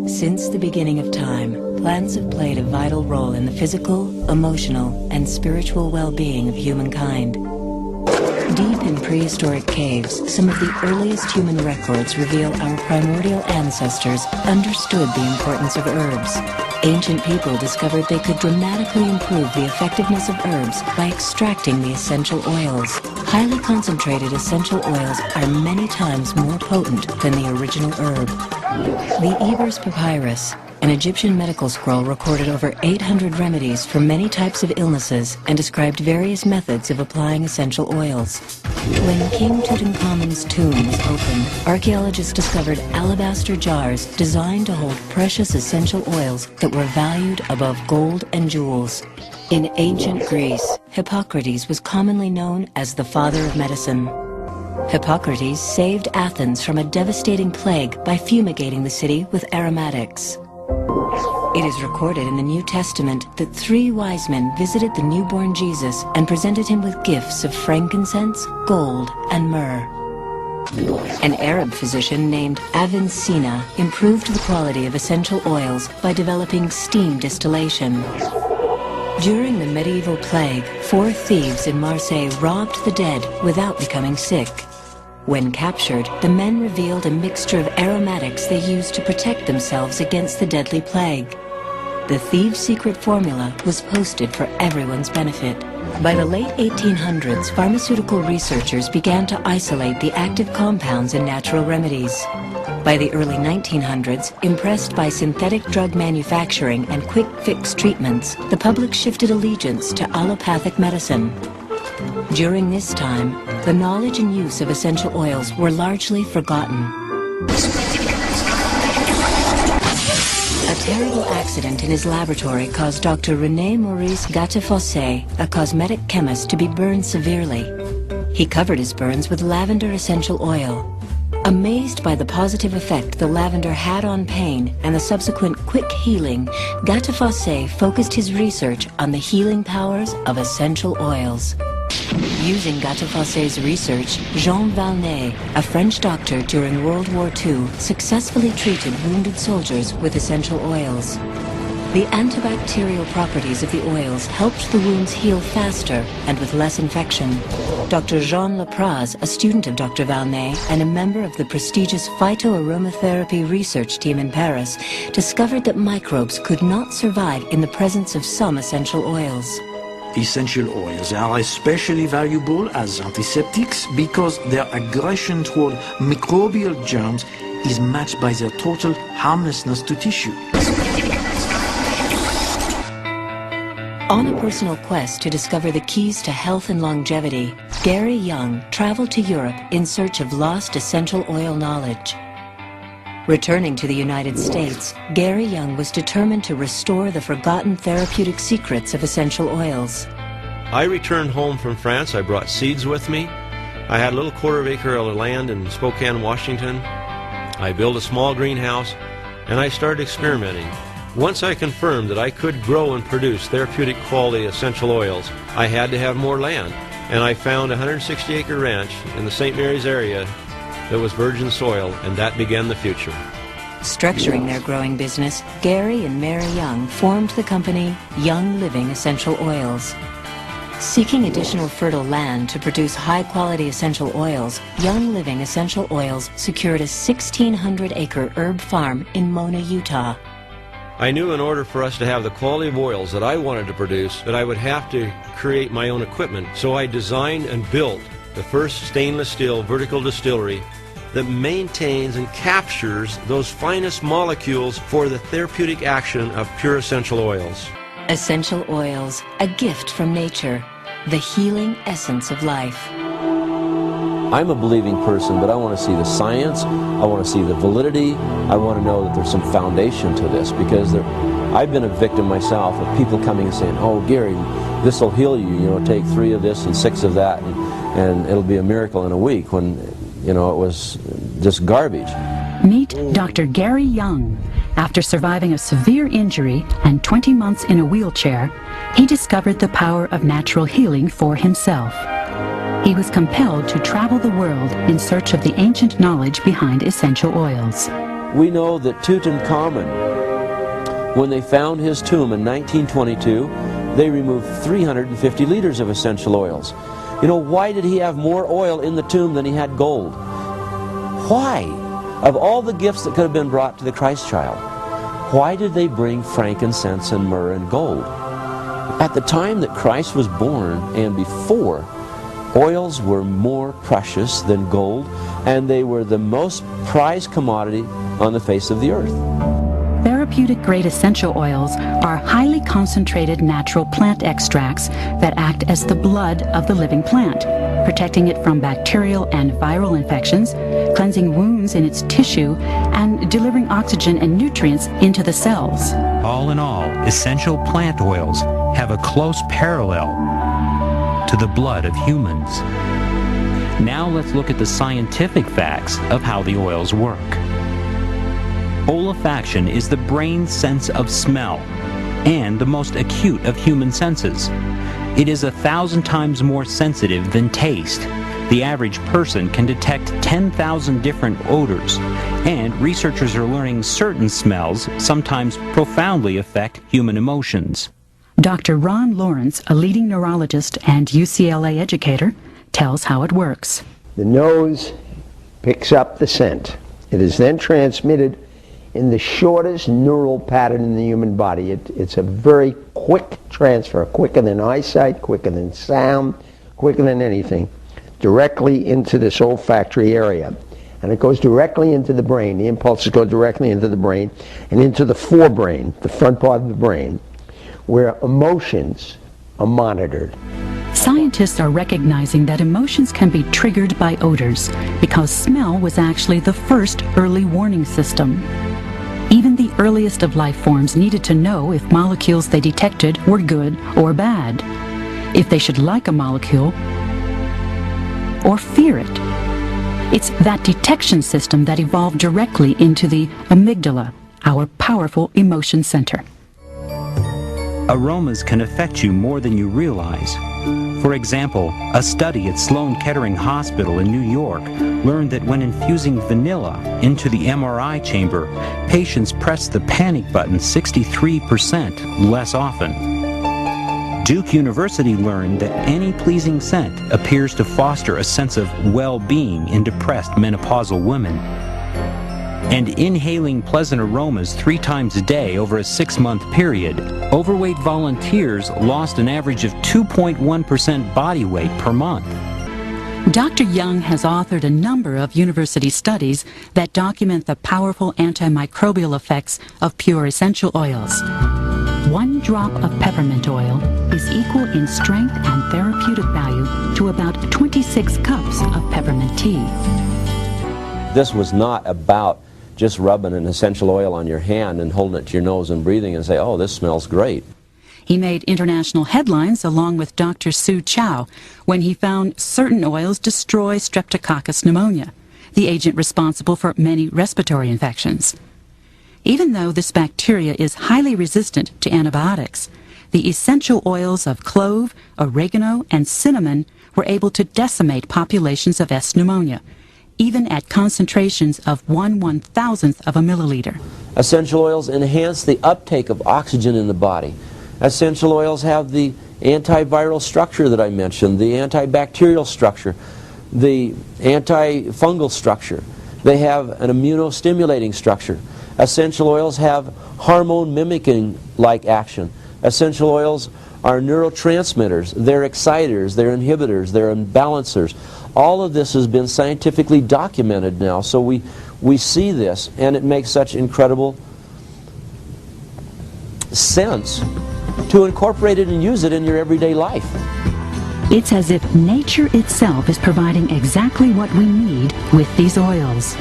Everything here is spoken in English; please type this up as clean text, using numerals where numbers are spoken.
Since the beginning of time, plants have played a vital role in the physical, emotional, and spiritual well-being of humankind. Deep in prehistoric caves, some of the earliest human records reveal our primordial ancestors understood the importance of herbs. Ancient people discovered they could dramatically improve the effectiveness of herbs by extracting the essential oils. Highly concentrated essential oils are many times more potent than the original herb. The Ebers Papyrus, an Egyptian medical scroll, recorded over 800 remedies for many types of illnesses and described various methods of applying essential oils. When King Tutankhamun's tomb was opened, archaeologists discovered alabaster jars designed to hold precious essential oils that were valued above gold and jewels. In ancient Greece, Hippocrates was commonly known as the father of medicine. Hippocrates saved Athens from a devastating plague by fumigating the city with aromatics. It is recorded in the New Testament that 3 wise men visited the newborn Jesus and presented him with gifts of frankincense, gold, and myrrh. An Arab physician named Avicenna improved the quality of essential oils by developing steam distillation. During the medieval plague, 4 thieves in Marseille robbed the dead without becoming sick. When captured, the men revealed a mixture of aromatics they used to protect themselves against the deadly plague. The thieves' secret formula was posted for everyone's benefit. By the late 1800s, pharmaceutical researchers began to isolate the active compounds in natural remedies. By the early 1900s, impressed by synthetic drug manufacturing and quick-fix treatments, the public shifted allegiance to allopathic medicine. During this time, the knowledge and use of essential oils were largely forgotten. A terrible accident in his laboratory caused Dr. René Maurice Gattefossé, a cosmetic chemist, to be burned severely. He covered his burns with lavender essential oil. Amazed by the positive effect the lavender had on pain and the subsequent quick healing, Gattefossé focused his research on the healing powers of essential oils. Using Gattefossé's research, Jean Valnet, a French doctor during World War II, successfully treated wounded soldiers with essential oils. The antibacterial properties of the oils helped the wounds heal faster and with less infection. Dr. Jean Lapraz, a student of Dr. Valnet and a member of the prestigious phytoaromatherapy research team in Paris, discovered that microbes could not survive in the presence of some essential oils. Essential oils are especially valuable as antiseptics because their aggression toward microbial germs is matched by their total harmlessness to tissue. On a personal quest to discover the keys to health and longevity, Gary Young traveled to Europe in search of lost essential oil knowledge. Returning to the United States, Gary Young was determined to restore the forgotten therapeutic secrets of essential oils. I returned home from France. I brought seeds with me. I had a little quarter-acre of land in Spokane, Washington. I built a small greenhouse, and I started experimenting. Once I confirmed that I could grow and produce therapeutic quality essential oils, I had to have more land, and I found a 160-acre ranch in the St. Mary's area that was virgin soil, and that began the future. Structuring their growing business, Gary and Mary Young formed the company Young Living Essential Oils. Seeking additional fertile land to produce high-quality essential oils, Young Living Essential Oils secured a 1,600-acre herb farm in Mona, Utah. I knew in order for us to have the quality of oils that I wanted to produce that I would have to create my own equipment, so I designed and built the first stainless steel vertical distillery that maintains and captures those finest molecules for the therapeutic action of pure essential oils. Essential oils, a gift from nature, the healing essence of life. I'm a believing person, but I want to see the science, I want to see the validity, I want to know that there's some foundation to this, because I've been a victim myself of people coming and saying, oh Gary, this will heal you, take 3 of this and 6 of that, and it'll be a miracle in a week, when, it was just garbage. Meet Dr. Gary Young. After surviving a severe injury and 20 months in a wheelchair, he discovered the power of natural healing for himself. He was compelled to travel the world in search of the ancient knowledge behind essential oils. We know that Tutankhamun, when they found his tomb in 1922, they removed 350 liters of essential oils. You know, why did he have more oil in the tomb than he had gold? Why? Of all the gifts that could have been brought to the Christ child, why did they bring frankincense and myrrh and gold? At the time that Christ was born and before, oils were more precious than gold, and they were the most prized commodity on the face of the earth. Therapeutic-grade essential oils are highly concentrated natural plant extracts that act as the blood of the living plant, protecting it from bacterial and viral infections, cleansing wounds in its tissue, and delivering oxygen and nutrients into the cells. All in all, essential plant oils have a close parallel to the blood of humans. Now let's look at the scientific facts of how the oils work. Olfaction is the brain's sense of smell and the most acute of human senses. It is 1,000 times more sensitive than taste. The average person can detect 10,000 different odors, and researchers are learning certain smells sometimes profoundly affect human emotions. Dr. Ron Lawrence, a leading neurologist and UCLA educator, tells how it works. The nose picks up the scent. It is then transmitted in the shortest neural pattern in the human body. It's a very quick transfer, quicker than eyesight, quicker than sound, quicker than anything, directly into this olfactory area. And it goes directly into the brain. The impulses go directly into the brain and into the forebrain, the front part of the brain, where emotions are monitored. Scientists are recognizing that emotions can be triggered by odors because smell was actually the first early warning system. Even the earliest of life forms needed to know if molecules they detected were good or bad, if they should like a molecule or fear it. It's that detection system that evolved directly into the amygdala, our powerful emotion center. Aromas can affect you more than you realize. For example, a study at Sloan Kettering Hospital in New York learned that when infusing vanilla into the MRI chamber, patients pressed the panic button 63% less often. Duke University learned that any pleasing scent appears to foster a sense of well-being in depressed menopausal women. And inhaling pleasant aromas 3 times a day over a 6-month period, overweight volunteers lost an average of 2.1% body weight per month. Dr. Young has authored a number of university studies that document the powerful antimicrobial effects of pure essential oils. 1 drop of peppermint oil is equal in strength and therapeutic value to about 26 cups of peppermint tea. This was not about just rubbing an essential oil on your hand and holding it to your nose and breathing and say, oh, this smells great. He made international headlines along with Dr. Sue Chow when he found certain oils destroy Streptococcus pneumonia, the agent responsible for many respiratory infections. Even though this bacteria is highly resistant to antibiotics, the essential oils of clove, oregano, and cinnamon were able to decimate populations of S. pneumonia, even at concentrations of 1/1000th of a milliliter. Essential oils enhance the uptake of oxygen in the body. Essential oils have the antiviral structure that I mentioned, the antibacterial structure, the antifungal structure. They have an immunostimulating structure. Essential oils have hormone mimicking-like action. Essential oils are neurotransmitters, they're exciters, they're inhibitors, they're imbalancers. All of this has been scientifically documented now, so we see this, and it makes such incredible sense to incorporate it and use it in your everyday life. It's as if nature itself is providing exactly what we need with these oils.